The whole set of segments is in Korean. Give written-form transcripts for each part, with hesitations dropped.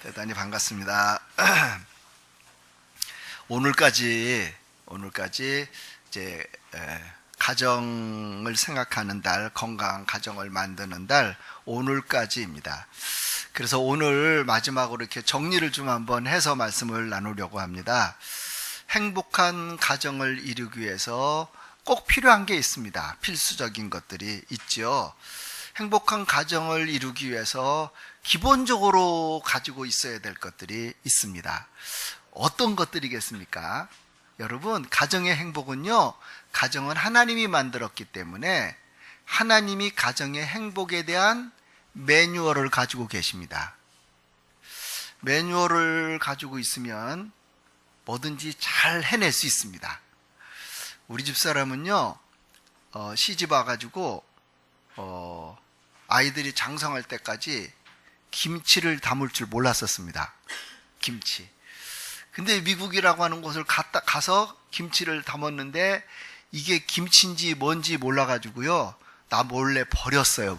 대단히 반갑습니다. 오늘까지 이제 가정을 생각하는 달, 건강한 가정을 만드는 달, 오늘까지입니다. 그래서 오늘 마지막으로 이렇게 정리를 좀 한번 해서 말씀을 나누려고 합니다. 행복한 가정을 이루기 위해서 꼭 필요한 게 있습니다. 필수적인 것들이 있죠. 행복한 가정을 이루기 위해서 기본적으로 가지고 있어야 될 것들이 있습니다. 어떤 것들이겠습니까? 여러분, 가정의 행복은요, 가정은 하나님이 만들었기 때문에 하나님이 가정의 행복에 대한 매뉴얼을 가지고 계십니다. 매뉴얼을 가지고 있으면 뭐든지 잘 해낼 수 있습니다. 우리 집사람은요, 시집 와가지고 아이들이 장성할 때까지 김치를 담을 줄 몰랐었습니다. 김치. 근데 미국이라고 하는 곳을 가서 김치를 담았는데 이게 김치인지 뭔지 몰라가지고요, 나 몰래 버렸어요.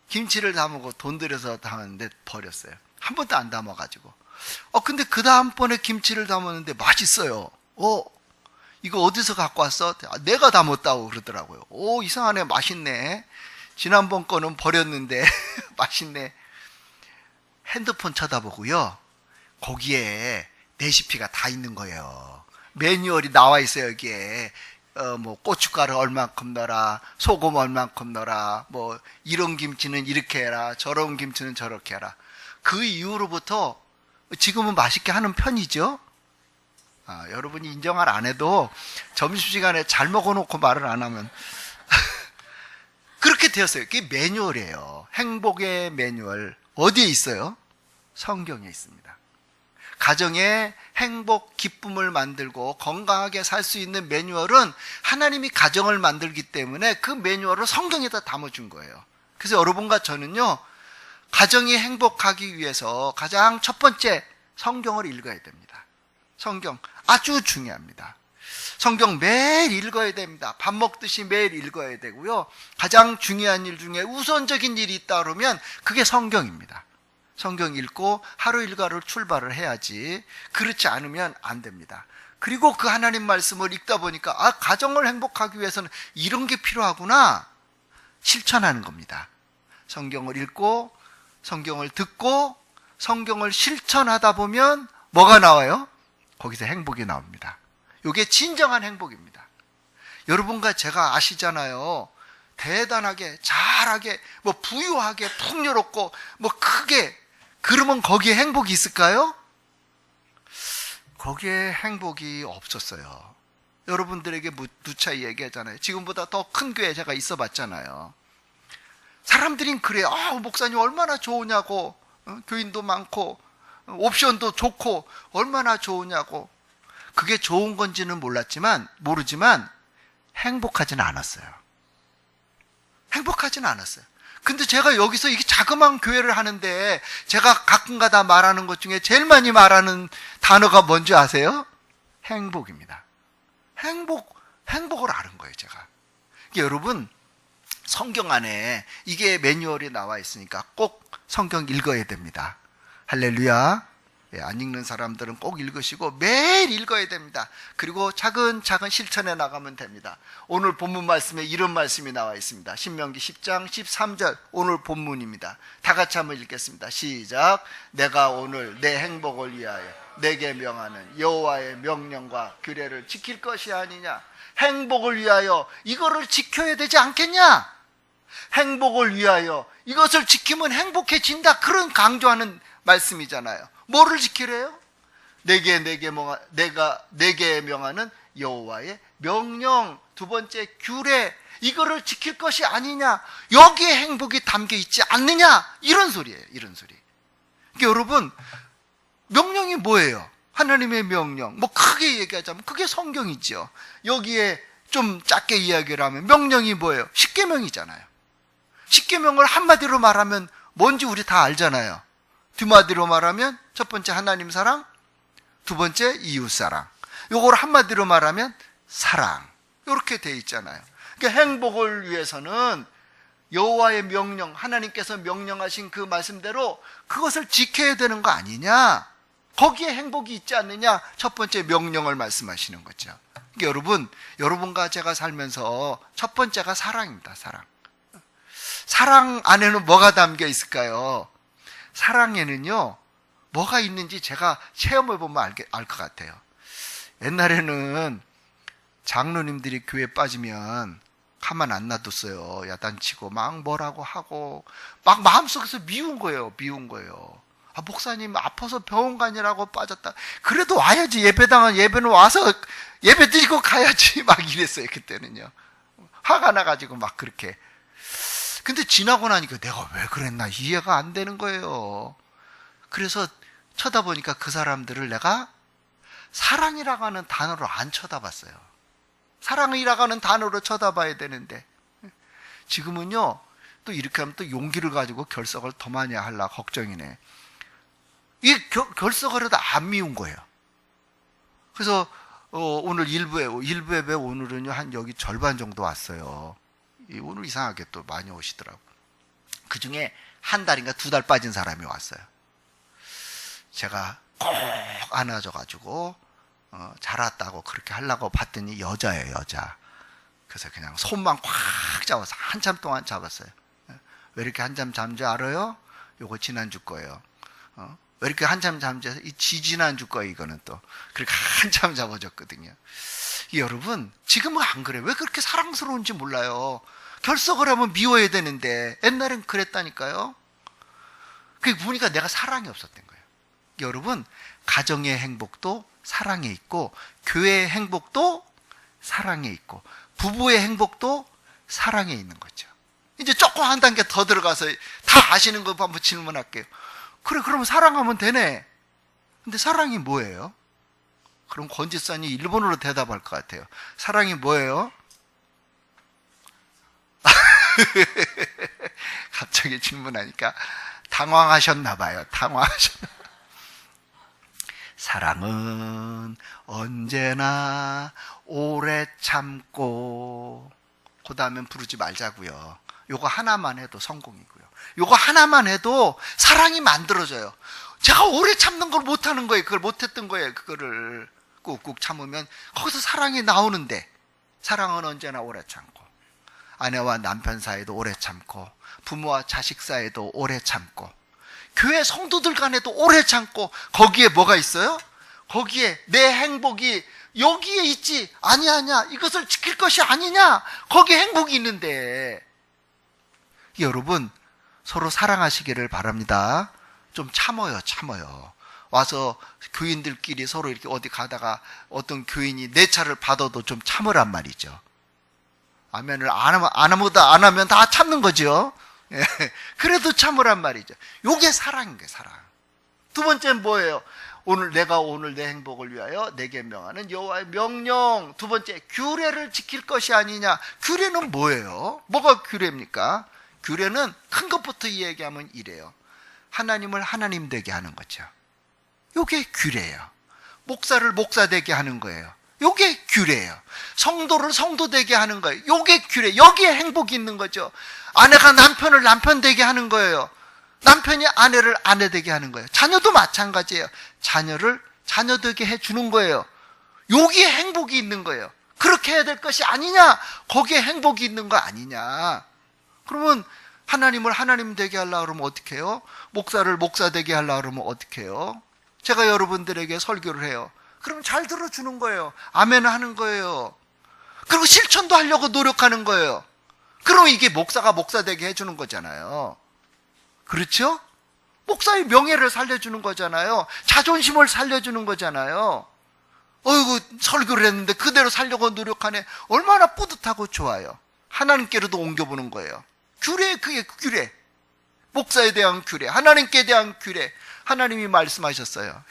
김치를 담고 돈 들여서 담았는데 버렸어요. 한 번도 안 담아가지고. 근데 그 다음번에 김치를 담았는데 맛있어요. 이거 어디서 갖고 왔어? 내가 담았다고 그러더라고요. 이상하네. 맛있네. 지난번 거는 버렸는데 맛있네. 핸드폰 쳐다보고요, 거기에 레시피가 다 있는 거예요. 매뉴얼이 나와 있어요. 여기에 뭐 고춧가루 얼만큼 넣어라, 소금 얼만큼 넣어라, 뭐 이런 김치는 이렇게 해라, 저런 김치는 저렇게 해라. 그 이후로부터 지금은 맛있게 하는 편이죠. 여러분이 인정을 안 해도 점심시간에 잘 먹어놓고 말을 안 하면 그렇게 되었어요. 그게 매뉴얼이에요. 행복의 매뉴얼. 어디에 있어요? 성경에 있습니다. 가정의 행복, 기쁨을 만들고 건강하게 살 수 있는 매뉴얼은 하나님이 가정을 만들기 때문에 그 매뉴얼을 성경에다 담아준 거예요. 그래서 여러분과 저는요, 가정이 행복하기 위해서 가장 첫 번째 성경을 읽어야 됩니다. 성경 아주 중요합니다. 성경 매일 읽어야 됩니다. 밥 먹듯이 매일 읽어야 되고요. 가장 중요한 일 중에 우선적인 일이 있다 그러면 그게 성경입니다. 성경 읽고 하루 일과를 출발을 해야지, 그렇지 않으면 안 됩니다. 그리고 그 하나님 말씀을 읽다 보니까 가정을 행복하기 위해서는 이런 게 필요하구나, 실천하는 겁니다. 성경을 읽고 성경을 듣고 성경을 실천하다 보면 뭐가 나와요? 거기서 행복이 나옵니다. 이게 진정한 행복입니다. 여러분과 제가 아시잖아요. 대단하게, 잘하게, 뭐 부유하게, 풍요롭고, 뭐 크게, 그러면 거기에 행복이 있을까요? 거기에 행복이 없었어요. 여러분들에게 누차이 얘기하잖아요. 지금보다 더 큰 교회 제가 있어 봤잖아요. 사람들은 그래요. 목사님 얼마나 좋으냐고, 교인도 많고 옵션도 좋고 얼마나 좋으냐고. 그게 좋은 건지는 모르지만 행복하지는 않았어요. 근데 제가 여기서 이게 자그마한 교회를 하는데 제가 가끔가다 말하는 것 중에 제일 많이 말하는 단어가 뭔지 아세요? 행복입니다. 행복을 아는 거예요, 제가. 여러분, 성경 안에 이게 매뉴얼이 나와 있으니까 꼭 성경 읽어야 됩니다. 할렐루야. 안 읽는 사람들은 꼭 읽으시고 매일 읽어야 됩니다. 그리고 차근차근 실천해 나가면 됩니다. 오늘 본문 말씀에 이런 말씀이 나와 있습니다. 신명기 10장 13절 오늘 본문입니다. 다 같이 한번 읽겠습니다. 시작. 내가 오늘 내 행복을 위하여 내게 명하는 여호와의 명령과 규례를 지킬 것이 아니냐. 행복을 위하여 이거를 지켜야 되지 않겠냐. 행복을 위하여 이것을 지키면 행복해진다, 그런 강조하는 말씀이잖아요. 뭐를 지키래요? 내게 명하는 여호와의 명령, 두 번째 규례, 이거를 지킬 것이 아니냐, 여기에 행복이 담겨 있지 않느냐, 이런 소리예요. 이런 소리. 그러니까 여러분, 명령이 뭐예요? 하나님의 명령. 뭐 크게 얘기하자면 그게 성경이죠. 여기에 좀 작게 이야기를 하면 명령이 뭐예요? 십계명이잖아요. 십계명을 한마디로 말하면 뭔지 우리 다 알잖아요. 두 마디로 말하면 첫 번째 하나님 사랑, 두 번째 이웃 사랑. 요걸 한마디로 말하면 사랑. 이렇게 돼 있잖아요. 그러니까 행복을 위해서는 여호와의 명령, 하나님께서 명령하신 그 말씀대로 그것을 지켜야 되는 거 아니냐? 거기에 행복이 있지 않느냐? 첫 번째 명령을 말씀하시는 거죠. 그러니까 여러분, 여러분과 제가 살면서 첫 번째가 사랑입니다. 사랑. 사랑 안에는 뭐가 담겨 있을까요? 사랑에는요, 뭐가 있는지 제가 체험해 보면 알 것 같아요. 옛날에는 장로님들이 교회 빠지면 가만 안 놔뒀어요. 야단치고 막 뭐라고 하고 막 마음속에서 미운 거예요. 아, 목사님 아파서 병원 가느라고 빠졌다. 그래도 와야지. 예배는 와서 예배 드리고 가야지. 막 이랬어요. 그때는요. 화가 나가지고 막 그렇게. 근데 지나고 나니까 내가 왜 그랬나 이해가 안 되는 거예요. 그래서 쳐다보니까 그 사람들을 내가 사랑이라고 하는 단어로 안 쳐다봤어요. 사랑이라고 하는 단어로 쳐다봐야 되는데, 지금은요, 또 이렇게 하면 또 용기를 가지고 결석을 더 많이 하려고 걱정이네. 이 결석을 해도 안 미운 거예요. 그래서 오늘 일부 예배 오늘은요 한 여기 절반 정도 왔어요. 오늘 이상하게 또 많이 오시더라고. 그 중에 한 달인가 두 달 빠진 사람이 왔어요. 제가 꼭 안아줘가지고 잘 왔다고 그렇게 하려고 봤더니 여자예요, 여자. 그래서 그냥 손만 꽉 잡아서 한참 동안 잡았어요. 왜 이렇게 한참 잠지 알아요? 요거 지난주 거예요. 왜 이렇게 한참 잠지? 이 지난주 거예요, 이거는 또. 그렇게 한참 잡아줬거든요. 여러분, 지금은 안 그래요. 왜 그렇게 사랑스러운지 몰라요. 결석을 하면 미워야 되는데, 옛날엔 그랬다니까요. 그게 보니까 내가 사랑이 없었던 거예요. 여러분, 가정의 행복도 사랑에 있고, 교회의 행복도 사랑에 있고, 부부의 행복도 사랑에 있는 거죠. 이제 조금 한 단계 더 들어가서 다 아시는 거 한번 질문할게요. 그래, 그러면 사랑하면 되네. 근데 사랑이 뭐예요? 그럼 권지선이 일본어로 대답할 것 같아요. 사랑이 뭐예요? 갑자기 질문하니까 당황하셨나 봐요. 사랑은 언제나 오래 참고. 그 다음엔 부르지 말자고요. 요거 하나만 해도 성공이고요. 요거 하나만 해도 사랑이 만들어져요. 제가 오래 참는 걸 못하는 거예요. 그걸 못했던 거예요. 그거를 꾹꾹 참으면 거기서 사랑이 나오는데, 사랑은 언제나 오래 참고, 아내와 남편 사이도 오래 참고, 부모와 자식 사이도 오래 참고, 교회 성도들 간에도 오래 참고. 거기에 뭐가 있어요? 거기에 내 행복이 여기에 있지. 아니야 이것을 지킬 것이 아니냐. 거기에 행복이 있는데. 여러분, 서로 사랑하시기를 바랍니다. 좀 참아요. 와서 교인들끼리 서로 이렇게 어디 가다가 어떤 교인이 내 차를 받아도 좀 참으란 말이죠. 아멘을 안 하면 다 참는 거죠. 예, 그래도 참으란 말이죠. 요게 사랑인 거예요, 사랑. 두 번째는 뭐예요? 내가 오늘 내 행복을 위하여 내게 명하는 여호와의 명령. 두 번째, 규례를 지킬 것이 아니냐. 규례는 뭐예요? 뭐가 규례입니까? 규례는 큰 것부터 이야기하면 이래요. 하나님을 하나님 되게 하는 거죠. 요게 규례예요. 목사를 목사 되게 하는 거예요. 요게 규례예요. 성도를 성도 되게 하는 거예요. 요게 규례. 여기에 행복이 있는 거죠. 아내가 남편을 남편 되게 하는 거예요. 남편이 아내를 아내 되게 하는 거예요. 자녀도 마찬가지예요. 자녀를 자녀 되게 해주는 거예요. 여기에 행복이 있는 거예요. 그렇게 해야 될 것이 아니냐? 거기에 행복이 있는 거 아니냐? 그러면 하나님을 하나님 되게 하려고 그러면 어떻게 해요? 목사를 목사 되게 하려고 그러면 어떻게 해요? 제가 여러분들에게 설교를 해요. 그럼 잘 들어주는 거예요. 아멘 하는 거예요. 그리고 실천도 하려고 노력하는 거예요. 그럼 이게 목사가 목사 되게 해주는 거잖아요. 그렇죠? 목사의 명예를 살려주는 거잖아요. 자존심을 살려주는 거잖아요. 어이구, 설교를 했는데 그대로 살려고 노력하네. 얼마나 뿌듯하고 좋아요. 하나님께로도 옮겨보는 거예요. 규례, 그게 규례. 목사에 대한 규례, 하나님께 대한 규례. 하나님이 말씀하셨어요.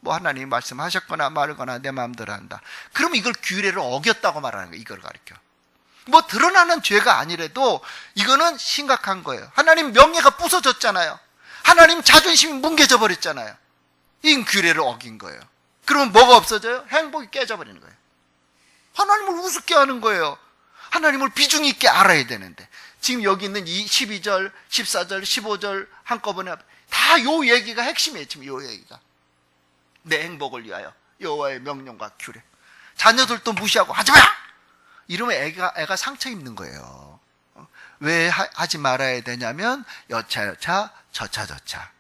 뭐 하나님이 말씀하셨거나 말거나 내 마음대로 한다. 그럼 이걸 규례를 어겼다고 말하는 거예요. 이걸 가르쳐. 뭐 드러나는 죄가 아니래도 이거는 심각한 거예요. 하나님 명예가 부서졌잖아요. 하나님 자존심이 뭉개져 버렸잖아요. 이 규례를 어긴 거예요. 그러면 뭐가 없어져요? 행복이 깨져버리는 거예요. 하나님을 우습게 하는 거예요. 하나님을 비중 있게 알아야 되는데 지금 여기 있는 이 12절, 14절, 15절 한꺼번에 다 요 얘기가 핵심이에요. 지금 요 얘기가 내 행복을 위하여 여호와의 명령과 규례. 자녀들도 무시하고 하지마! 이러면 애가 상처 입는 거예요. 왜 하지 말아야 되냐면 여차 저차.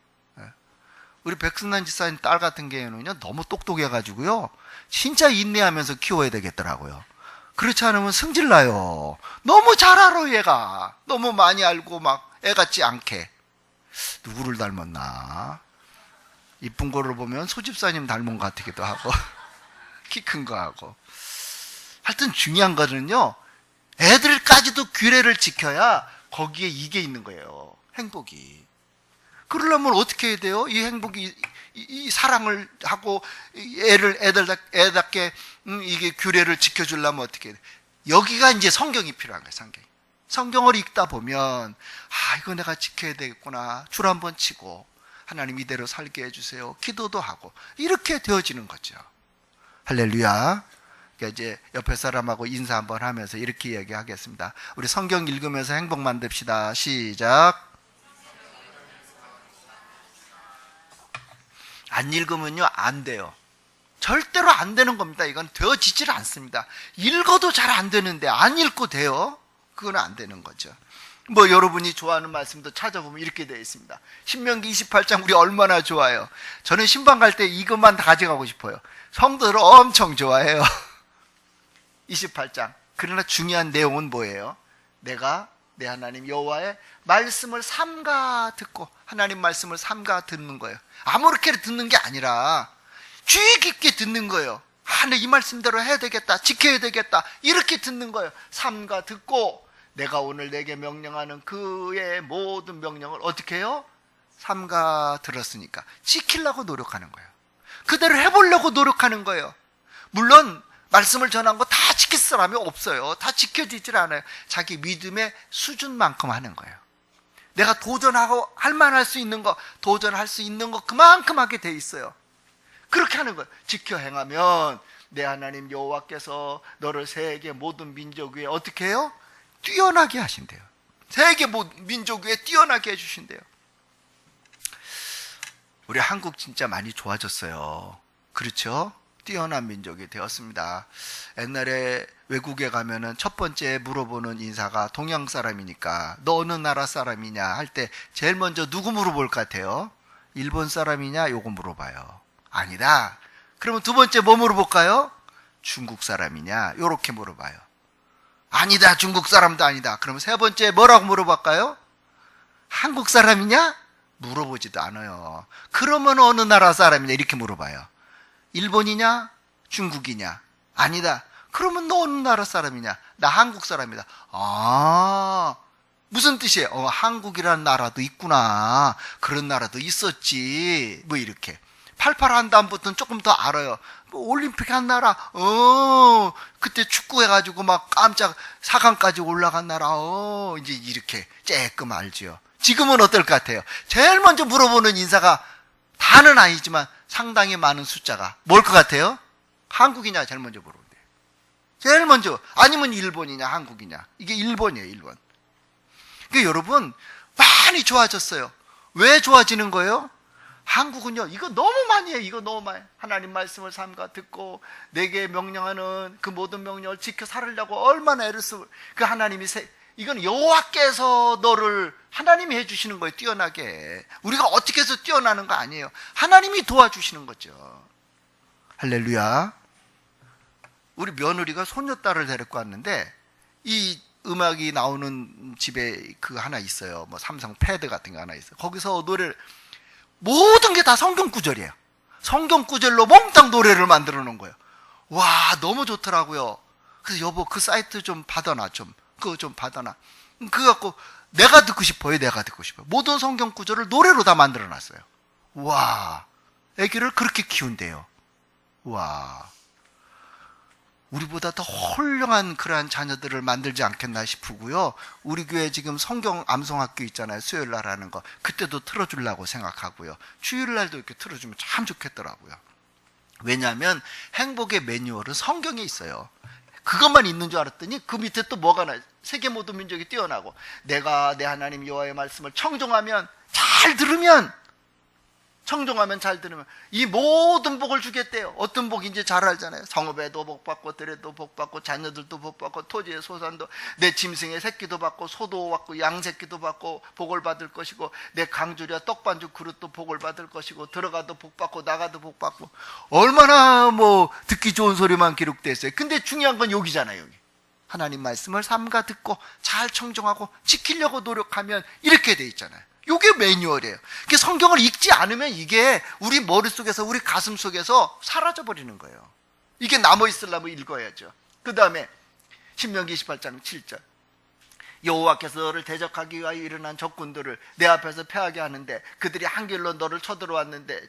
우리 백승란 지사님 딸 같은 경우는요 너무 똑똑해가지고요 진짜 인내하면서 키워야 되겠더라고요. 그렇지 않으면 승질나요. 너무 잘 알아 얘가. 너무 많이 알고 막 애 같지 않게. 누구를 닮았나? 이쁜 거를 보면 소집사님 닮은 것 같기도 하고 키 큰 거 하고. 하여튼 중요한 거는요 애들까지도 규례를 지켜야 거기에 이게 있는 거예요. 행복이. 그러려면 어떻게 해야 돼요? 이 행복이 이 사랑을 하고 애답게 이게 규례를 지켜주려면 어떻게 해야 돼? 여기가 이제 성경이 필요한 거예요. 성경을 읽다 보면 이거 내가 지켜야 되겠구나. 줄 한번 치고 하나님 이대로 살게 해주세요. 기도도 하고 이렇게 되어지는 거죠. 할렐루야. 그러니까 이제 옆에 사람하고 인사 한번 하면서 이렇게 얘기하겠습니다. 우리 성경 읽으면서 행복 만듭시다. 시작. 안 읽으면요 안 돼요. 절대로 안 되는 겁니다. 이건 되어지질 않습니다. 읽어도 잘 안 되는데 안 읽고 돼요? 그건 안 되는 거죠. 뭐 여러분이 좋아하는 말씀도 찾아보면 이렇게 되어 있습니다. 신명기 28장 우리 얼마나 좋아요. 저는 신방 갈 때 이것만 다 가져가고 싶어요. 성도들 엄청 좋아해요. 28장. 그러나 중요한 내용은 뭐예요? 내가 내 하나님 여호와의 말씀을 삼가 듣고 하나님 말씀을 삼가 듣는 거예요. 아무렇게 듣는 게 아니라 주의 깊게 듣는 거예요. 내 이 말씀대로 해야 되겠다. 지켜야 되겠다. 이렇게 듣는 거예요. 삼가 듣고 내가 오늘 내게 명령하는 그의 모든 명령을 어떻게 해요? 삼가 들었으니까 지키려고 노력하는 거예요. 그대로 해보려고 노력하는 거예요. 물론 말씀을 전한 거 다 지킬 사람이 없어요. 다 지켜지질 않아요. 자기 믿음의 수준만큼 하는 거예요. 내가 도전하고 할 만할 수 있는 거, 도전할 수 있는 거 그만큼 하게 돼 있어요. 그렇게 하는 거예요. 지켜 행하면 내 하나님 여호와께서 너를 세계 모든 민족 위에 어떻게 해요? 뛰어나게 하신대요. 세계 모든 민족 위에 뛰어나게 해주신대요. 우리 한국 진짜 많이 좋아졌어요. 그렇죠? 뛰어난 민족이 되었습니다. 옛날에 외국에 가면은 첫 번째 물어보는 인사가 동양 사람이니까 너 어느 나라 사람이냐 할 때 제일 먼저 누구 물어볼 것 같아요? 일본 사람이냐? 요거 물어봐요. 아니다. 그러면 두 번째 뭐 물어볼까요? 중국 사람이냐? 요렇게 물어봐요. 아니다. 중국 사람도 아니다. 그러면 세 번째 뭐라고 물어볼까요? 한국 사람이냐? 물어보지도 않아요. 그러면 어느 나라 사람이냐? 이렇게 물어봐요. 일본이냐? 중국이냐? 아니다. 그러면 너 어느 나라 사람이냐? 나 한국 사람이다. 무슨 뜻이에요? 한국이라는 나라도 있구나. 그런 나라도 있었지. 뭐 이렇게. 88한 다음부터는 조금 더 알아요. 뭐 올림픽 한 나라, 그때 축구 해가지고 막 깜짝 4강까지 올라간 나라, 이제 이렇게 쬐끔 알지요. 지금은 어떨 것 같아요? 제일 먼저 물어보는 인사가 다는 아니지만 상당히 많은 숫자가 뭘 것 같아요? 한국이냐 제일 먼저 물어본대요. 제일 먼저. 아니면 일본이냐 한국이냐. 이게 일본이에요. 일본. 그러니까 여러분 많이 좋아졌어요. 왜 좋아지는 거예요? 한국은요 이거 너무 많이 해요. 이거 너무 많이. 하나님 말씀을 삼가 듣고 내게 명령하는 그 모든 명령을 지켜 살으려고 얼마나 애를 쓰고 그 하나님이 이건 여호와께서 너를 하나님이 해주시는 거예요. 뛰어나게. 우리가 어떻게 해서 뛰어나는 거 아니에요. 하나님이 도와주시는 거죠. 할렐루야. 우리 며느리가 손녀딸을 데리고 왔는데 이 음악이 나오는 집에 그 하나 있어요. 뭐 삼성 패드 같은 거 하나 있어요. 거기서 노래를 모든 게 다 성경 구절이에요. 성경 구절로 몽땅 노래를 만들어 놓은 거예요. 와 너무 좋더라고요. 그래서 여보 그 사이트 좀 받아놔 좀. 그거 좀 받아놔. 그거 갖고 내가 듣고 싶어요. 내가 듣고 싶어요. 모든 성경 구절을 노래로 다 만들어 놨어요. 와 애기를 그렇게 키운대요. 와 우리보다 더 훌륭한 그러한 자녀들을 만들지 않겠나 싶고요. 우리 교회 지금 성경 암송학교 있잖아요. 수요일 날 하는 거. 그때도 틀어주려고 생각하고요. 주일 날도 이렇게 틀어주면 참 좋겠더라고요. 왜냐하면 행복의 매뉴얼은 성경에 있어요. 그것만 있는 줄 알았더니 그 밑에 또 뭐가 나요? 세계 모든 민족이 뛰어나고, 내가 내 하나님 여호와의 말씀을 청종하면, 잘 들으면 이 모든 복을 주겠대요. 어떤 복인지 잘 알잖아요. 성읍에도 복받고, 들에도 복받고, 자녀들도 복받고, 토지의 소산도, 내 짐승의 새끼도 받고, 소도 받고, 양새끼도 받고 복을 받을 것이고, 내 강주리와 떡반죽 그릇도 복을 받을 것이고, 들어가도 복받고 나가도 복받고. 얼마나 듣기 좋은 소리만 기록되어 있어요. 근데 중요한 건 여기잖아요. 여기 하나님 말씀을 삼가 듣고 잘 청종하고 지키려고 노력하면 이렇게 돼 있잖아요. 이게 매뉴얼이에요. 성경을 읽지 않으면 이게 우리 머릿속에서, 우리 가슴 속에서 사라져버리는 거예요. 이게 남아있으려면 읽어야죠. 그 다음에 신명기 28장 7절, 여호와께서 너를 대적하기 위하여 일어난 적군들을 내 앞에서 패하게 하는데, 그들이 한 길로 너를 치러 왔는데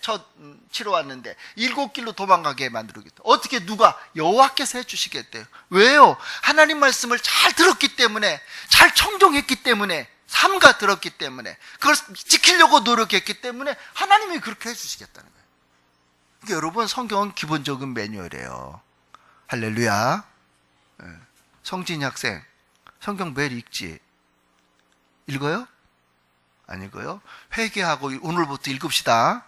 7길로 도망가게 만들겠다. 어떻게? 누가? 여호와께서 해주시겠대요. 왜요? 하나님 말씀을 잘 들었기 때문에, 잘 청종했기 때문에, 삼가 들었기 때문에, 그걸 지키려고 노력했기 때문에 하나님이 그렇게 해주시겠다는 거예요. 그러니까 여러분, 성경은 기본적인 매뉴얼이에요. 할렐루야. 성진이 학생, 성경 매일 읽지? 읽어요? 안 읽어요? 회개하고 오늘부터 읽읍시다.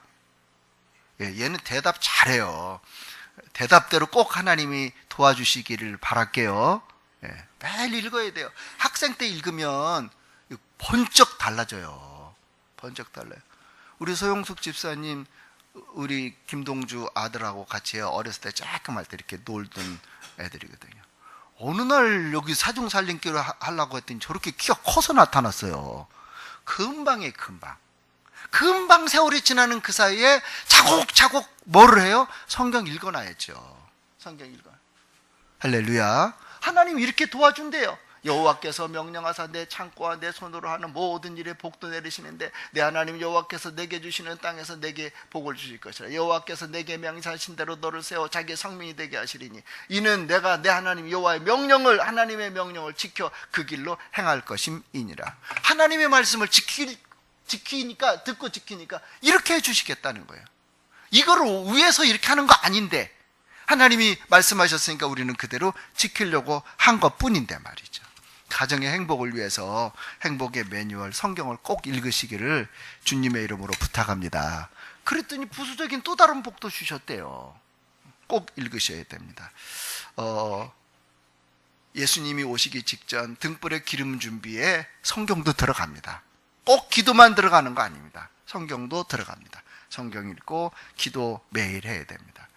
얘는 대답 잘해요. 대답대로 꼭 하나님이 도와주시기를 바랄게요. 매일 읽어야 돼요. 학생 때 읽으면 번쩍 달라져요. 번쩍 달라요. 우리 소영숙 집사님, 우리 김동주 아들하고 같이 어렸을 때 조그만 때 이렇게 놀던 애들이거든요. 어느 날 여기 사중살림길을 하려고 했더니 저렇게 키가 커서 나타났어요. 금방 세월이 지나는 그 사이에 차곡차곡 뭐를 해요? 성경 읽어놔야죠. 성경 읽어. 할렐루야. 하나님 이렇게 도와준대요. 여호와께서 명령하사 내 창고와 내 손으로 하는 모든 일에 복도 내리시는데, 내 하나님 여호와께서 내게 주시는 땅에서 내게 복을 주실 것이라. 여호와께서 내게 명하신 대로 너를 세워 자기의 성민이 되게 하시리니, 이는 내가 내 하나님 여호와의 명령을, 하나님의 명령을 지켜 그 길로 행할 것임이니라. 하나님의 말씀을 지키니까, 듣고 지키니까 이렇게 해주시겠다는 거예요. 이거를 위해서 이렇게 하는 거 아닌데 하나님이 말씀하셨으니까 우리는 그대로 지키려고 한 것뿐인데 말이죠. 가정의 행복을 위해서 행복의 매뉴얼 성경을 꼭 읽으시기를 주님의 이름으로 부탁합니다. 그랬더니 부수적인 또 다른 복도 주셨대요. 꼭 읽으셔야 됩니다. 예수님이 오시기 직전 등불에 기름 준비에 성경도 들어갑니다. 꼭 기도만 들어가는 거 아닙니다. 성경도 들어갑니다. 성경 읽고 기도 매일 해야 됩니다.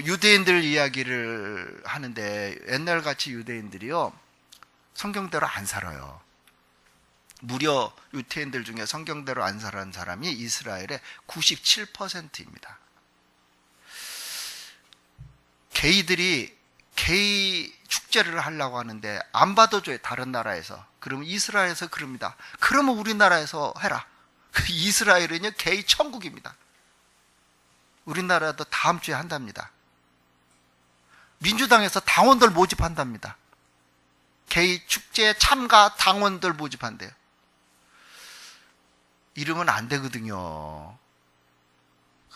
유대인들 이야기를 하는데, 옛날같이 유대인들이요 성경대로 안 살아요. 무려 유대인들 중에 성경대로 안 살아는 사람이 이스라엘의 97%입니다. 게이들이 게이 축제를 하려고 하는데 안 받아줘요. 다른 나라에서. 그러면 이스라엘에서 그럽니다. 그러면 우리나라에서 해라. 이스라엘은요 게이 천국입니다. 우리나라도 다음 주에 한답니다. 민주당에서 당원들 모집한답니다. 게이 축제 참가 당원들 모집한대요. 이러면 안 되거든요.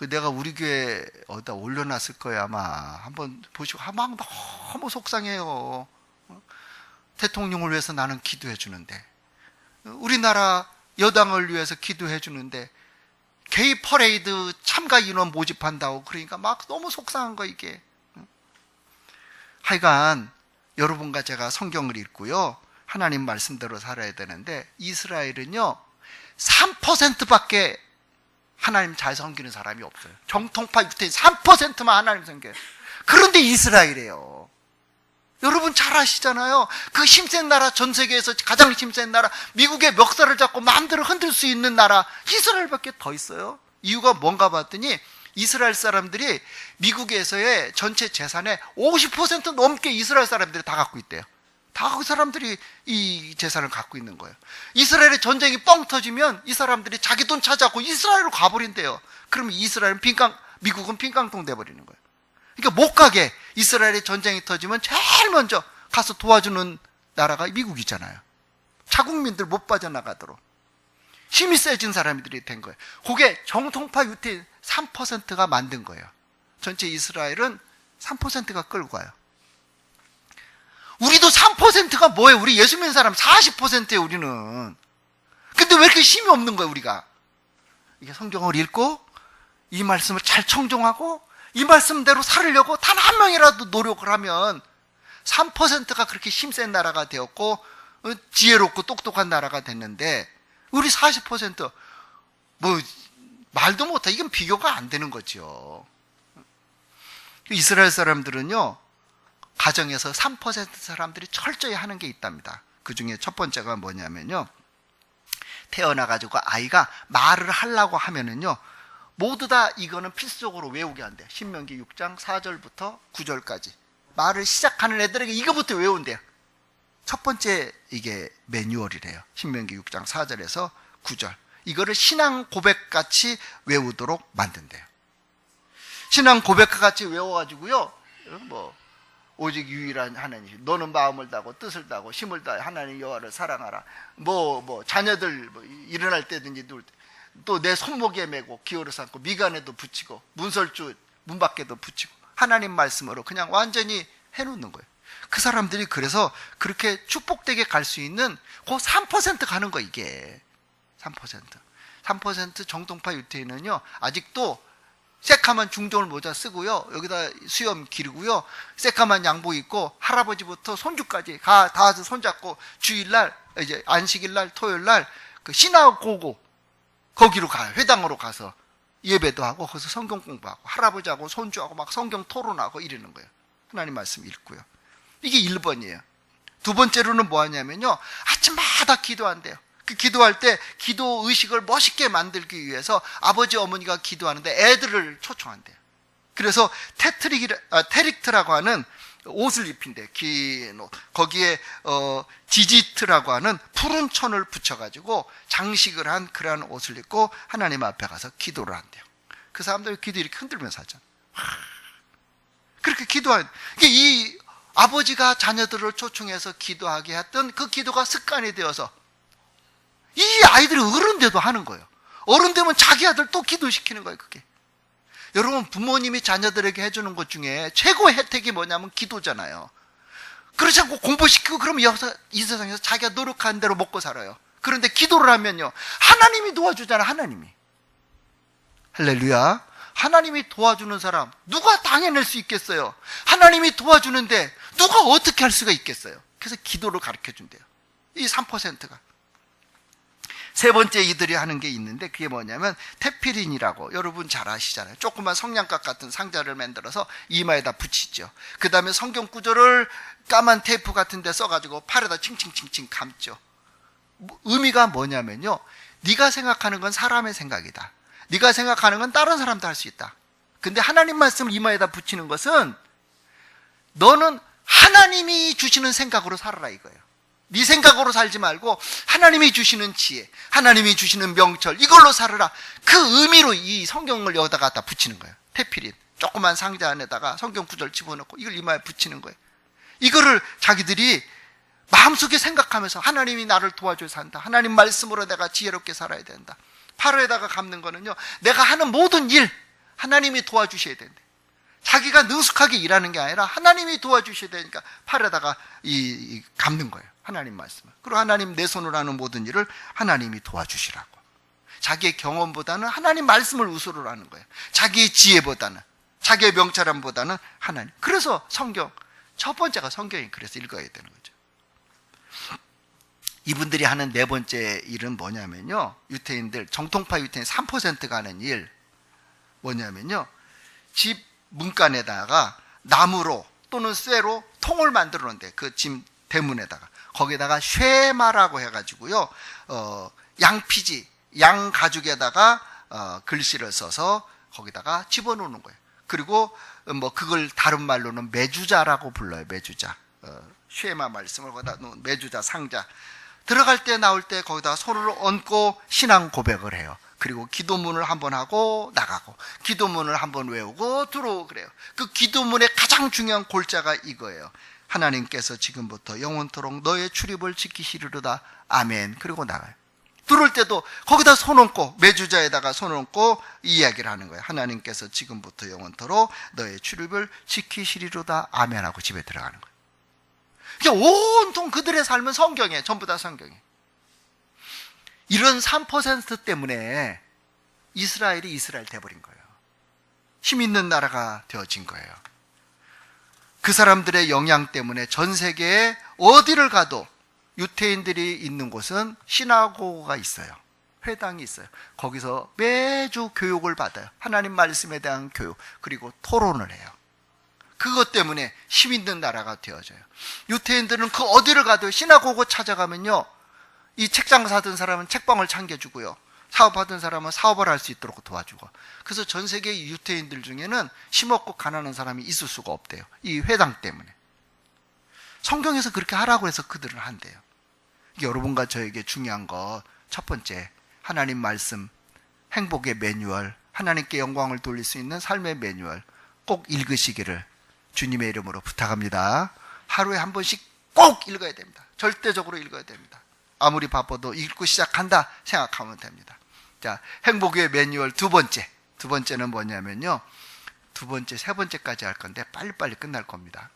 내가 우리 교회 어디다 올려놨을 거예요. 아마 한번 보시고, 막 너무 속상해요. 대통령을 위해서 나는 기도해 주는데, 우리나라 여당을 위해서 기도해 주는데 게이 퍼레이드 참가 인원 모집한다고 그러니까 막 너무 속상한 거 이게. 하여간 여러분과 제가 성경을 읽고요 하나님 말씀대로 살아야 되는데, 이스라엘은요 3%밖에 하나님 잘 섬기는 사람이 없어요. 정통파 유태인 3%만 하나님 섬겨요. 그런데 이스라엘이에요. 여러분 잘 아시잖아요. 그 힘센 나라, 전 세계에서 가장 힘센 나라, 미국의 멱살을 잡고 마음대로 흔들 수 있는 나라 이스라엘밖에 더 있어요. 이유가 뭔가 봤더니 이스라엘 사람들이 미국에서의 전체 재산의 50% 넘게 이스라엘 사람들이 다 갖고 있대요. 다 그 사람들이 이 재산을 갖고 있는 거예요. 이스라엘의 전쟁이 뻥 터지면 이 사람들이 자기 돈 찾아갖고 이스라엘로 가버린대요. 그러면 미국은 빈깡통 돼버리는 거예요. 그러니까 못 가게, 이스라엘의 전쟁이 터지면 제일 먼저 가서 도와주는 나라가 미국이잖아요. 자국민들 못 빠져나가도록 힘이 세진 사람들이 된 거예요. 그게 정통파 유태인 3%가 만든 거예요. 전체 이스라엘은 3%가 끌고 가요. 우리도 3%가 뭐예요? 우리 예수 믿는 사람 40%예요, 우리는. 근데 왜 이렇게 힘이 없는 거예요, 우리가? 이게 성경을 읽고 이 말씀을 잘 청종하고 이 말씀대로 살으려고 단 한 명이라도 노력을 하면 3%가 그렇게 힘센 나라가 되었고 지혜롭고 똑똑한 나라가 됐는데, 우리 40% 뭐 말도 못해. 이건 비교가 안 되는 거죠. 이스라엘 사람들은요, 가정에서 3% 사람들이 철저히 하는 게 있답니다. 그 중에 첫 번째가 뭐냐면요, 태어나가지고 아이가 말을 하려고 하면은요, 모두 다 이거는 필수적으로 외우게 한대요. 신명기 6장 4절부터 9절까지. 말을 시작하는 애들에게 이거부터 외운대요. 첫 번째 이게 매뉴얼이래요. 신명기 6장 4절에서 9절. 이거를 신앙 고백같이 외우도록 만든대요. 신앙 고백같이 외워가지고요, 뭐 오직 유일한 하나님, 너는 마음을 다하고 뜻을 다하고 힘을 다해 하나님 여호와를 사랑하라. 자녀들 일어날 때든지 누울 때 또 내 손목에 메고 기호를 삼고 미간에도 붙이고 문설주 문 밖에도 붙이고 하나님 말씀으로 그냥 완전히 해놓는 거예요. 그 사람들이 그래서 그렇게 축복되게 갈 수 있는 그 3% 가는 거, 이게 3% 정통파 유태인은요, 아직도 새까만 중종을 모자 쓰고요, 여기다 수염 기르고요, 새까만 양복 입고 할아버지부터 손주까지 다 손잡고 주일날, 이제 안식일날, 토요일날 그 시나고고 거기로 가요. 회당으로 가서 예배도 하고 거기서 성경 공부하고 할아버지하고 손주하고 막 성경 토론하고 이러는 거예요. 하나님 말씀 읽고요. 이게 1번이에요. 두 번째로는 뭐 하냐면요, 아침마다 기도한대요. 그 기도할 때 기도 의식을 멋있게 만들기 위해서 아버지 어머니가 기도하는데 애들을 초청한대요. 그래서 테릭트라고 하는 옷을 입힌대요. 긴 옷. 거기에 지지트라고 하는 푸른 천을 붙여가지고 장식을 한 그러한 옷을 입고 하나님 앞에 가서 기도를 한대요. 그 사람들이 기도 이렇게 흔들면서 하잖아요. 그렇게 기도하는, 이 아버지가 자녀들을 초청해서 기도하게 했던 그 기도가 습관이 되어서 이 아이들이 어른 돼도 하는 거예요. 어른 되면 자기 아들 또 기도시키는 거예요, 그게. 여러분, 부모님이 자녀들에게 해주는 것 중에 최고의 혜택이 뭐냐면 기도잖아요. 그렇지 않고 공부시키고 그러면 이 세상에서 자기가 노력한 대로 먹고 살아요. 그런데 기도를 하면요, 하나님이 도와주잖아, 하나님이. 할렐루야. 하나님이 도와주는 사람 누가 당해낼 수 있겠어요? 하나님이 도와주는데 누가 어떻게 할 수가 있겠어요? 그래서 기도를 가르쳐준대요, 이 3%가. 세 번째 이들이 하는 게 있는데, 그게 뭐냐면 테피린이라고, 여러분 잘 아시잖아요. 조그만 성냥갑 같은 상자를 만들어서 이마에다 붙이죠. 그 다음에 성경 구절을 까만 테이프 같은 데 써가지고 팔에다 칭칭칭칭 감죠. 의미가 뭐냐면요, 네가 생각하는 건 사람의 생각이다, 네가 생각하는 건 다른 사람도 할 수 있다. 근데 하나님 말씀을 이마에다 붙이는 것은 너는 하나님이 주시는 생각으로 살아라, 이거예요. 네 생각으로 살지 말고 하나님이 주시는 지혜, 하나님이 주시는 명철, 이걸로 살아라. 그 의미로 이 성경을 여기다 갖다 붙이는 거예요. 테피린, 조그만 상자 안에다가 성경 구절 집어넣고 이걸 이마에 붙이는 거예요. 이거를 자기들이 마음속에 생각하면서 하나님이 나를 도와줘서 산다, 하나님 말씀으로 내가 지혜롭게 살아야 된다. 팔에다가 감는 거는요, 내가 하는 모든 일 하나님이 도와주셔야 된다. 자기가 능숙하게 일하는 게 아니라 하나님이 도와주셔야 되니까 팔에다가 감는 거예요, 하나님 말씀을. 그리고 하나님, 내 손으로 하는 모든 일을 하나님이 도와주시라고. 자기의 경험보다는 하나님 말씀을 우수로 하는 거예요. 자기의 지혜보다는, 자기의 명철함보다는 하나님. 그래서 성경, 첫 번째가 성경이 그래서 읽어야 되는 거죠. 이분들이 하는 네 번째 일은 뭐냐면요, 유태인들, 정통파 유태인 3%가 하는 일 뭐냐면요, 집 문간에다가 나무로 또는 쇠로 통을 만들어 놓는데, 그 집 대문에다가 거기에다가 쉐마라고 해가지고요, 양피지, 양 가죽에다가 글씨를 써서 거기다가 집어넣는 거예요. 그리고 그걸 다른 말로는 메주자라고 불러요. 메주자. 쉐마 말씀을 거기다 놓은 메주자 상자. 들어갈 때 나올 때 거기다 손을 얹고 신앙 고백을 해요. 그리고 기도문을 한번 하고 나가고, 기도문을 한번 외우고 들어오고 그래요. 그 기도문의 가장 중요한 골자가 이거예요. 하나님께서 지금부터 영원토록 너의 출입을 지키시리로다. 아멘. 그리고 나가요. 들어올 때도 거기다 손 얹고, 메주자에다가 손 얹고 이야기를 하는 거예요. 하나님께서 지금부터 영원토록 너의 출입을 지키시리로다. 아멘 하고 집에 들어가는 거예요. 온통 그들의 삶은 성경에, 전부 다 성경에. 이런 3% 때문에 이스라엘이 이스라엘 돼버린 거예요. 힘 있는 나라가 되어진 거예요. 그 사람들의 영향 때문에 전 세계에 어디를 가도 유태인들이 있는 곳은 시나고가 있어요. 회당이 있어요. 거기서 매주 교육을 받아요. 하나님 말씀에 대한 교육, 그리고 토론을 해요. 그것 때문에 힘 있는 나라가 되어져요. 유태인들은 그 어디를 가도 시나고고 찾아가면요, 이 책장 사던 사람은 책방을 챙겨주고요, 사업하던 사람은 사업을 할 수 있도록 도와주고. 그래서 전 세계 유태인들 중에는 힘없고 가난한 사람이 있을 수가 없대요. 이 회당 때문에. 성경에서 그렇게 하라고 해서 그들은 한대요. 여러분과 저에게 중요한 거, 첫 번째, 하나님 말씀, 행복의 매뉴얼, 하나님께 영광을 돌릴 수 있는 삶의 매뉴얼 꼭 읽으시기를 주님의 이름으로 부탁합니다. 하루에 한 번씩 꼭 읽어야 됩니다. 절대적으로 읽어야 됩니다. 아무리 바빠도 읽고 시작한다 생각하면 됩니다. 자, 행복의 매뉴얼 두 번째는 뭐냐면요, 세 번째까지 할 건데 빨리빨리 끝날 겁니다.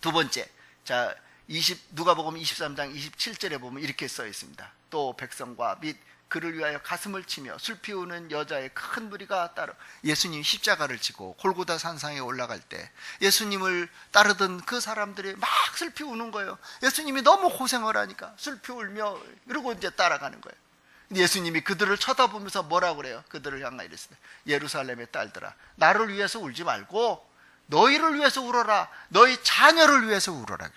두 번째, 자, 누가복음 23장 27절에 보면 이렇게 써 있습니다. 또 백성과 및 그를 위하여 가슴을 치며 술 피우는 여자의 큰 무리가 따라, 예수님이 십자가를 지고 골고다 산상에 올라갈 때 예수님을 따르던 그 사람들이 막 슬피 우는 거예요. 예수님이 너무 고생을 하니까 슬피 울며, 그러고 이제 따라가는 거예요. 예수님이 그들을 쳐다보면서 뭐라고 그래요? 그들을 향하여 이랬어요. 예루살렘의 딸들아, 나를 위해서 울지 말고 너희를 위해서 울어라. 너희 자녀를 위해서 울어라.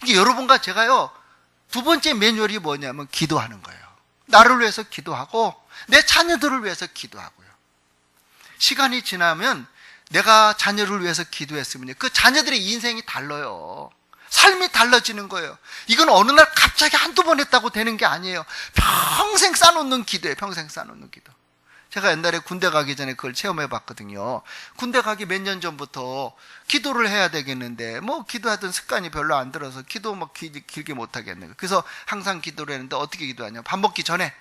이게 여러분과 제가요, 두 번째 매뉴얼이 뭐냐면 기도하는 거예요. 나를 위해서 기도하고 내 자녀들을 위해서 기도하고요. 시간이 지나면 내가 자녀를 위해서 기도했으면 그 자녀들의 인생이 달라요. 삶이 달라지는 거예요. 이건 어느 날 갑자기 한두 번 했다고 되는 게 아니에요. 평생 쌓아놓는 기도예요. 평생 쌓아놓는 기도. 제가 옛날에 군대 가기 전에 그걸 체험해 봤거든요. 군대 가기 몇 년 전부터 기도를 해야 되겠는데 뭐 기도하던 습관이 별로 안 들어서 기도 막 길게 못 하겠네요. 그래서 항상 기도를 했는데 어떻게 기도하냐, 밥 먹기 전에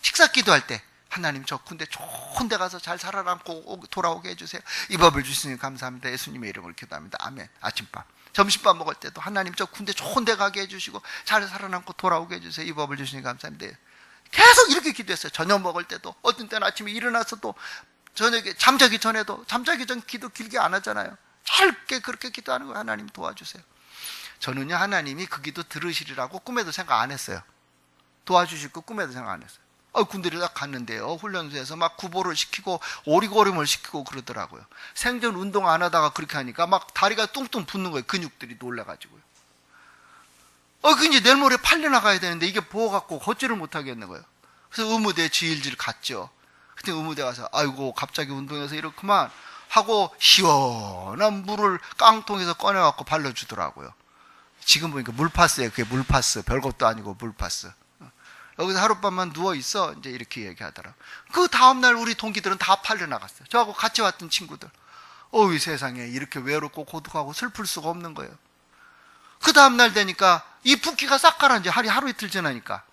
식사 기도할 때 하나님 저 군대 좋은 데 가서 잘 살아남고 돌아오게 해주세요. 이 법을 주시니 감사합니다. 예수님의 이름으로 기도합니다. 아멘. 아침밥, 점심밥 먹을 때도 하나님 저 군대 좋은 데 가게 해주시고 잘 살아남고 돌아오게 해주세요. 이 법을 주시니 감사합니다. 계속 이렇게 기도했어요. 저녁 먹을 때도, 어떤 때는 아침에 일어나서도, 저녁에 잠자기 전에도, 잠자기 전 기도 길게 안 하잖아요. 짧게 그렇게 기도하는 거예요. 하나님 도와주세요. 저는요, 하나님이 그 기도 들으시리라고 꿈에도 생각 안 했어요. 도와주실 거 꿈에도 생각 안 했어요. 군대를 딱 갔는데요, 훈련소에서 막 구보를 시키고 오리걸음을 시키고 그러더라고요. 생전 운동 안 하다가 그렇게 하니까 막 다리가 뚱뚱 붓는 거예요. 근육들이 놀라가지고요. 이제 내일 모레 팔려나가야 되는데 이게 부어갖고 걷지를 못하겠는 거예요. 그래서 의무대 지일질 갔죠. 그때 의무대 가서 아이고 갑자기 운동해서 이렇구만 하고 시원한 물을 깡통에서 꺼내갖고 발라주더라고요. 지금 보니까 물파스예요. 그게 물파스, 별것도 아니고 물파스. 여기서 하룻밤만 누워있어, 이제 이렇게 얘기하더라고요. 그 다음날 우리 동기들은 다 팔려나갔어요. 저하고 같이 왔던 친구들. 이 세상에 이렇게 외롭고 고독하고 슬플 수가 없는 거예요. 그 다음날 되니까 이 붓기가 싹 가라앉아. 하루 이틀 지나니까.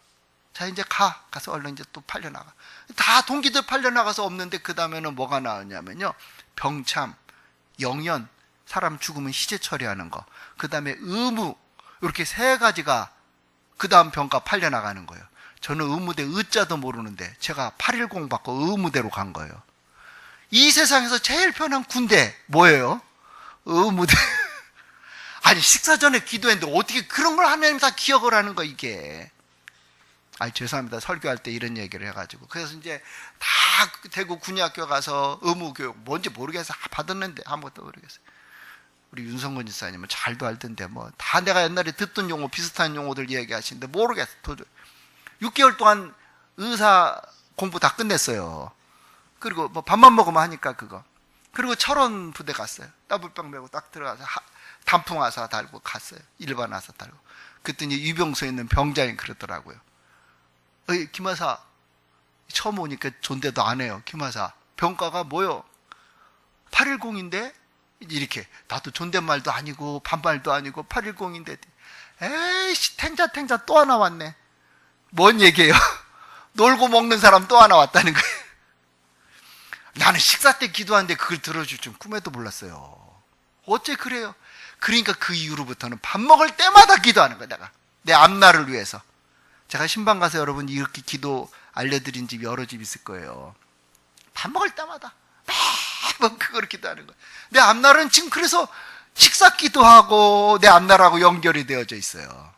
자, 이제 가서 얼른 이제 또 팔려나가. 다 동기들 팔려나가서 없는데 그 다음에는 뭐가 나왔냐면요, 병참, 영연, 사람 죽으면 희재 처리하는 거, 그 다음에 의무, 이렇게 세 가지가 그 다음 병가 팔려나가는 거예요. 저는 의무대 의자도 모르는데 제가 810 받고 의무대로 간 거예요. 이 세상에서 제일 편한 군대 뭐예요? 의무대. 아니, 식사 전에 기도했는데 어떻게 그런 걸 하나님 다 기억을 하는 거, 이게. 죄송합니다. 설교할 때 이런 얘기를 해가지고. 그래서 이제 다 대구 군의학교 가서 의무교육, 뭔지 모르겠어요. 받았는데 아무것도 모르겠어요. 우리 윤성근 지사님은 잘도 알던데, 다 내가 옛날에 듣던 용어, 비슷한 용어들 얘기하시는데 모르겠어. 도저히. 6개월 동안 의사 공부 다 끝냈어요. 그리고 밥만 먹으면 하니까 그거. 그리고 철원 부대 갔어요. 따블빵 메고 딱 들어가서 단풍 화사 달고 갔어요. 일반 화사 달고. 그랬더니 유병소에 있는 병장이 그러더라고요. 김하사, 처음 오니까 존대도 안 해요. 김하사, 병가가 뭐요? 810인데? 이렇게. 나도 존댓말도 아니고 반말도 아니고 810인데. 에이씨, 탱자 또 하나 왔네. 뭔 얘기예요? 놀고 먹는 사람 또 하나 왔다는 거예요. 나는 식사 때 기도하는데 그걸 들어줄 줄 꿈에도 몰랐어요. 어째 그래요? 그러니까 그 이후로부터는 밥 먹을 때마다 기도하는 거야. 내가 내 앞날을 위해서. 제가 신방 가서 여러분 이렇게 기도 알려드린 집 여러 집 있을 거예요. 밥 먹을 때마다 매번 그걸 기도하는 거예요. 내 앞날은 지금 그래서 식사 기도하고 내 앞날하고 연결이 되어져 있어요.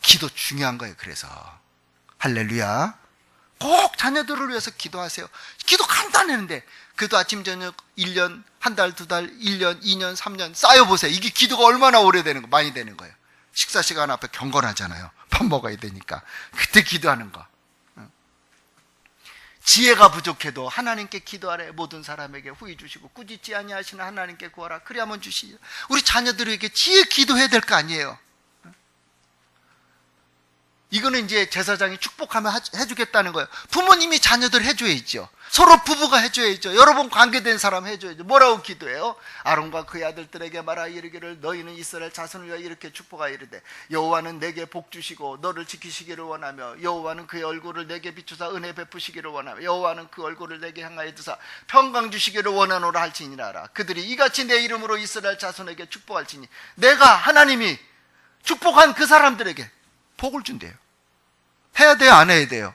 기도 중요한 거예요. 그래서 할렐루야. 꼭 자녀들을 위해서 기도하세요. 기도 간단했는데 그래도 아침 저녁 1년, 한 달, 두 달, 1년, 2년, 3년 쌓여보세요. 이게 기도가 얼마나 오래되는 거, 많이 되는 거예요. 식사 시간 앞에 경건하잖아요. 밥 먹어야 되니까. 그때 기도하는 거. 지혜가 부족해도 하나님께 기도하래. 모든 사람에게 후히 주시고 꾸짖지 아니하시는 하나님께 구하라. 그래야만 주시죠. 우리 자녀들에게 지혜 기도해야 될 거 아니에요. 이거는 이제 제사장이 축복하면 해주겠다는 거예요. 부모님이 자녀들 해줘야죠. 서로 부부가 해줘야죠. 여러 번 관계된 사람 해줘야죠. 뭐라고 기도해요? 아론과 그의 아들들에게 말하 이르기를 너희는 이스라엘 자손을 위하여 이렇게 축복하여 이르되 여호와는 내게 복 주시고 너를 지키시기를 원하며 여호와는 그의 얼굴을 내게 비추사 은혜 베푸시기를 원하며 여호와는 그 얼굴을 내게 향하여 두사 평강 주시기를 원하노라 할지니라. 그들이 이같이 내 이름으로 이스라엘 자손에게 축복할지니 내가 하나님이 축복한 그 사람들에게 복을 준대요. 해야 돼요? 안 해야 돼요?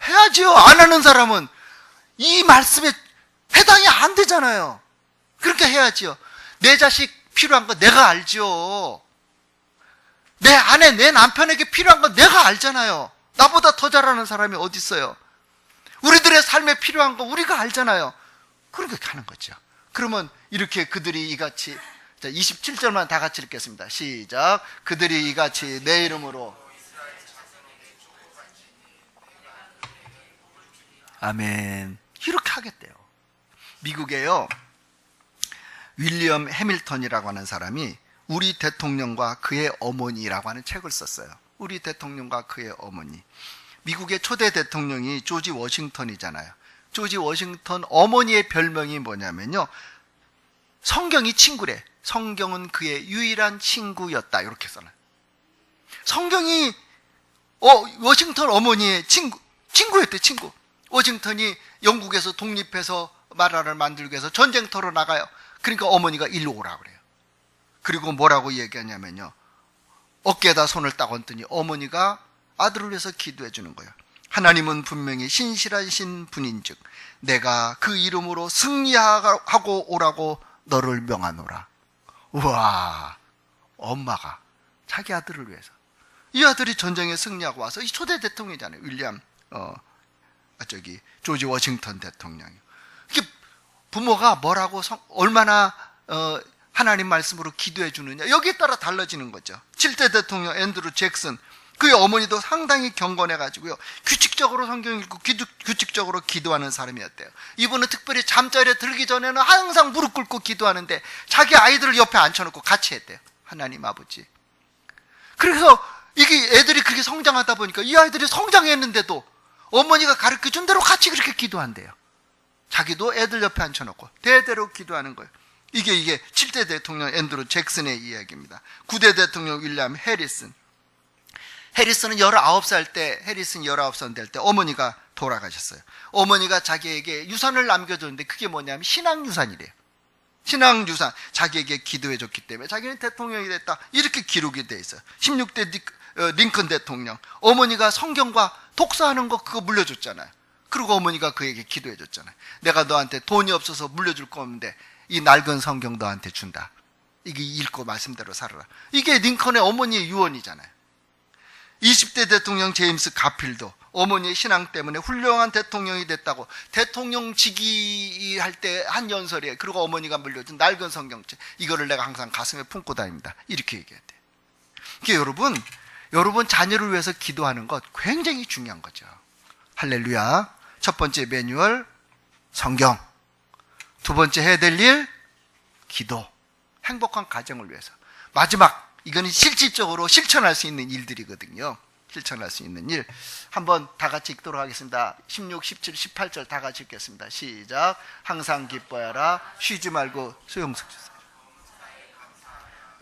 해야지요. 안 하는 사람은 이 말씀에 해당이 안 되잖아요. 그러니까 해야지요. 내 자식 필요한 거 내가 알죠. 내 아내, 내 남편에게 필요한 거 내가 알잖아요. 나보다 더 잘하는 사람이 어디 있어요? 우리들의 삶에 필요한 거 우리가 알잖아요. 그렇게 하는 거죠. 그러면 이렇게 그들이 이같이, 자, 27절만 다 같이 읽겠습니다. 시작. 그들이 이같이 내 이름으로. 아멘. 이렇게 하겠대요. 미국에요, 윌리엄 해밀턴이라고 하는 사람이 우리 대통령과 그의 어머니라고 하는 책을 썼어요. 우리 대통령과 그의 어머니. 미국의 초대 대통령이 조지 워싱턴이잖아요. 조지 워싱턴 어머니의 별명이 뭐냐면요, 성경이 친구래. 성경은 그의 유일한 친구였다. 이렇게 써놔요. 성경이 워싱턴 어머니의 친구였대. 친구. 워싱턴이 영국에서 독립해서 나라를 만들기 위해서 전쟁터로 나가요. 그러니까 어머니가 일로 오라 그래요. 그리고 뭐라고 얘기하냐면요, 어깨에다 손을 딱 얹더니 어머니가 아들을 위해서 기도해 주는 거예요. 하나님은 분명히 신실하신 분인즉 내가 그 이름으로 승리하고 오라고 너를 명하노라. 우와, 엄마가 자기 아들을 위해서. 이 아들이 전쟁에 승리하고 와서 이 초대 대통령이잖아요. 조지 워싱턴 대통령이. 이게 부모가 뭐라고 얼마나 하나님 말씀으로 기도해 주느냐, 여기에 따라 달라지는 거죠. 7대 대통령 앤드루 잭슨, 그의 어머니도 상당히 경건해 가지고요, 규칙적으로 성경 읽고 규칙적으로 기도하는 사람이었대요. 이분은 특별히 잠자리에 들기 전에는 항상 무릎 꿇고 기도하는데 자기 아이들을 옆에 앉혀놓고 같이 했대요. 하나님 아버지. 그래서 이게 애들이 그렇게 성장하다 보니까 이 아이들이 성장했는데도 어머니가 가르쳐준 대로 같이 그렇게 기도한대요. 자기도 애들 옆에 앉혀놓고 대대로 기도하는 거예요. 이게 7대 대통령 앤드루 잭슨의 이야기입니다. 9대 대통령 윌리엄 해리슨. 해리슨은 19살 될 때 어머니가 돌아가셨어요. 어머니가 자기에게 유산을 남겨줬는데 그게 뭐냐면 신앙유산이래요. 신앙유산. 자기에게 기도해줬기 때문에 자기는 대통령이 됐다. 이렇게 기록이 돼 있어요. 16대 링컨 대통령. 어머니가 성경과 독서하는 거 그거 물려줬잖아요. 그리고 어머니가 그에게 기도해줬잖아요. 내가 너한테 돈이 없어서 물려줄 거 없는데 이 낡은 성경 너한테 준다. 이게 읽고 말씀대로 살아라. 이게 링컨의 어머니의 유언이잖아요. 20대 대통령 제임스 가필도 어머니의 신앙 때문에 훌륭한 대통령이 됐다고 대통령 즉위 할 때 한 연설이에요. 그리고 어머니가 물려준 낡은 성경책, 이거를 내가 항상 가슴에 품고 다닙니다. 이렇게 얘기했대요. 그러니까 여러분 자녀를 위해서 기도하는 것 굉장히 중요한 거죠. 할렐루야. 첫 번째 매뉴얼 성경, 두 번째 해야 될 일 기도, 행복한 가정을 위해서. 마지막, 이거는 실질적으로 실천할 수 있는 일들이거든요. 실천할 수 있는 일. 한번 다 같이 읽도록 하겠습니다. 16, 17, 18절 다 같이 읽겠습니다. 시작. 항상 기뻐하라. 쉬지 말고 수용성 주세요.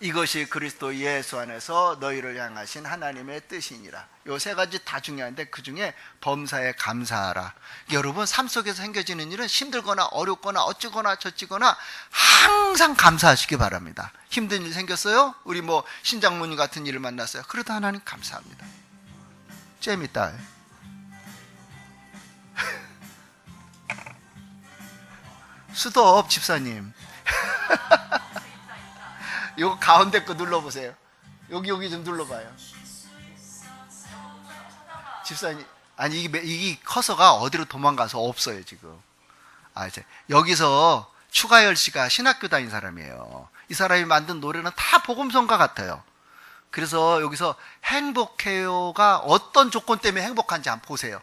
이것이 그리스도 예수 안에서 너희를 향하신 하나님의 뜻이니라. 요 세 가지 다 중요한데 그 중에 범사에 감사하라. 여러분 삶 속에서 생겨지는 일은 힘들거나 어렵거나 어찌거나 저찌거나 항상 감사하시기 바랍니다. 힘든 일 생겼어요? 우리 뭐 신장모님 같은 일을 만났어요. 그래도 하나님 감사합니다. 재밌다. 수도업 집사님 요 가운데 거 눌러보세요. 여기 좀 눌러봐요. 집사님, 아니 이게 커서가 어디로 도망가서 없어요 지금. 이제 여기서 추가열 씨가 신학교 다닌 사람이에요. 이 사람이 만든 노래는 다 복음성가 같아요. 그래서 여기서 행복해요가 어떤 조건 때문에 행복한지 한번 보세요.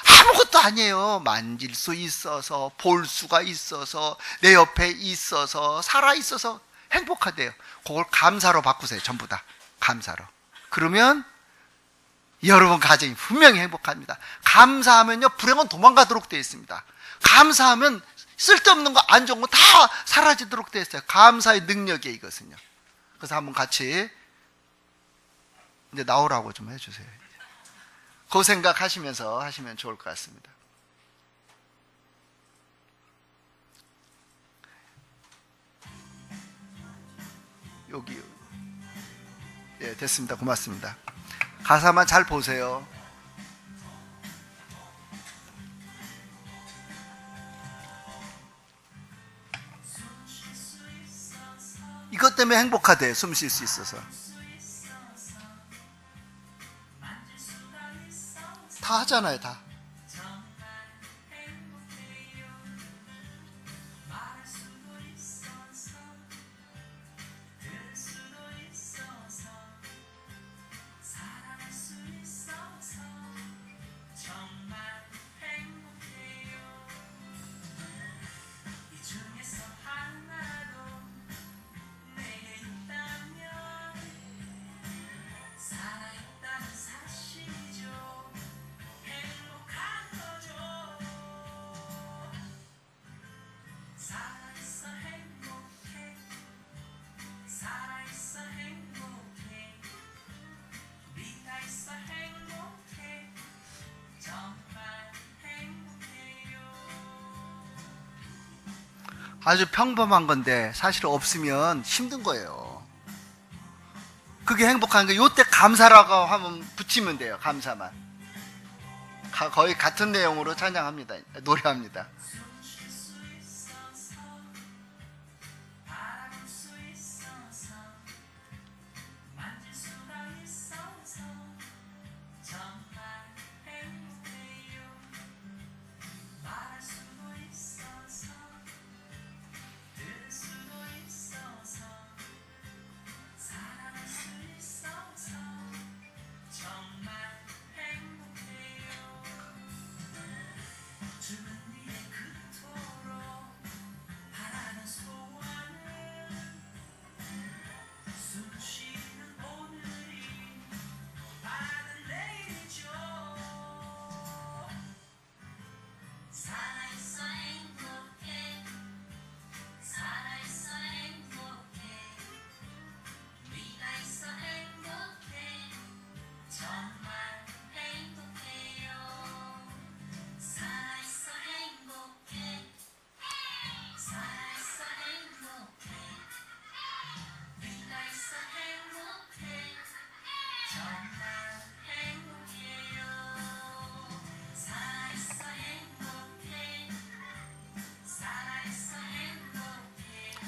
아무것도 아니에요. 만질 수 있어서, 볼 수가 있어서, 내 옆에 있어서, 살아 있어서 행복하대요. 그걸 감사로 바꾸세요. 전부 다 감사로. 그러면 여러분 가정이 분명히 행복합니다. 감사하면요 불행은 도망가도록 되어 있습니다. 감사하면 쓸데없는 거 안 좋은 거 다 사라지도록 되어 있어요. 감사의 능력이에요 이것은요. 그래서 한번 같이 이제 나오라고 좀 해주세요. 그 생각하시면서 하시면 좋을 것 같습니다. 여기 예, 됐습니다. 고맙습니다. 가사만 잘 보세요. 이것 때문에 행복하대. 숨 쉴 수 있어서. 다 하잖아요, 다. 아주 평범한 건데 사실 없으면 힘든 거예요. 그게 행복한 게 요때 감사라고 하면 붙이면 돼요. 감사만. 거의 같은 내용으로 찬양합니다. 노래합니다.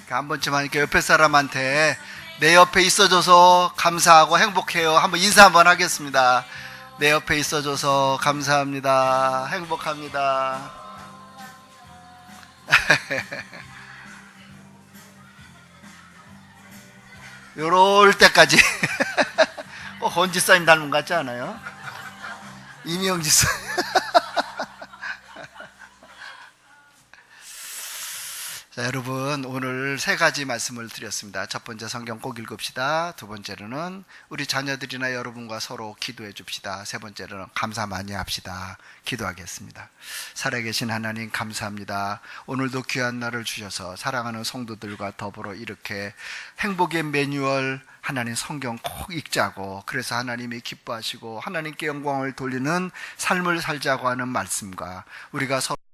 한 번쯤 하니까 옆에 사람한테 내 옆에 있어줘서 감사하고 행복해요. 한번 인사 한번 하겠습니다. 내 옆에 있어줘서 감사합니다. 행복합니다. 요럴 때까지 헌지사님 닮은 것 같지 않아요? 이명지사. 자, 여러분, 오늘 세 가지 말씀을 드렸습니다. 첫 번째, 성경 꼭 읽읍시다. 두 번째로는 우리 자녀들이나 여러분과 서로 기도해 줍시다. 세 번째로는 감사 많이 합시다. 기도하겠습니다. 살아계신 하나님, 감사합니다. 오늘도 귀한 날을 주셔서 사랑하는 성도들과 더불어 이렇게 행복의 매뉴얼, 하나님 성경 꼭 읽자고, 그래서 하나님이 기뻐하시고 하나님께 영광을 돌리는 삶을 살자고 하는 말씀과 우리가 서로